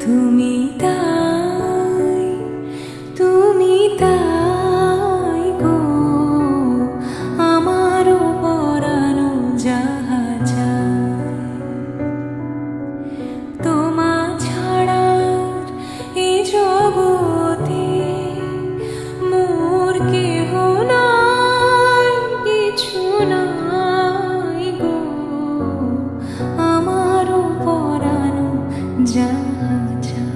তুমি তাই, তুমি তাই গো আমারও পরানো যাহা চায়। তোমা ছাড়া এই জগতে মোর কেহ নাই, কিছু নাই গো আমারও পরানো যাহা চায়।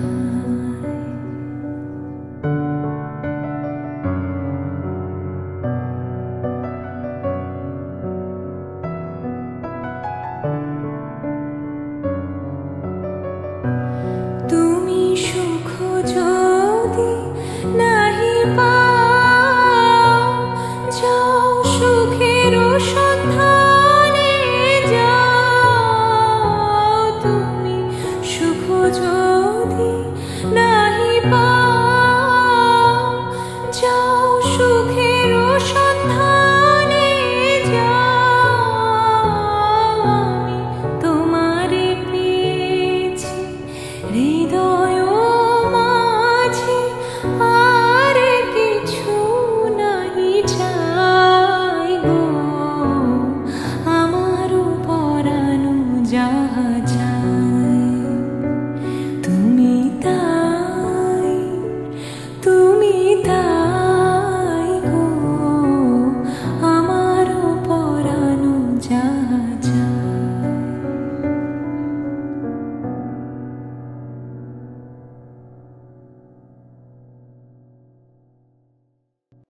তুমি সুখ যদি নাহি পাও, যাও সুখের সন্ধানে যাও। তুমি সুখ যদি নাহি পাও, যাও সুখের সন্ধানে যাও। আমি তোমারে পেয়েছি হৃদয়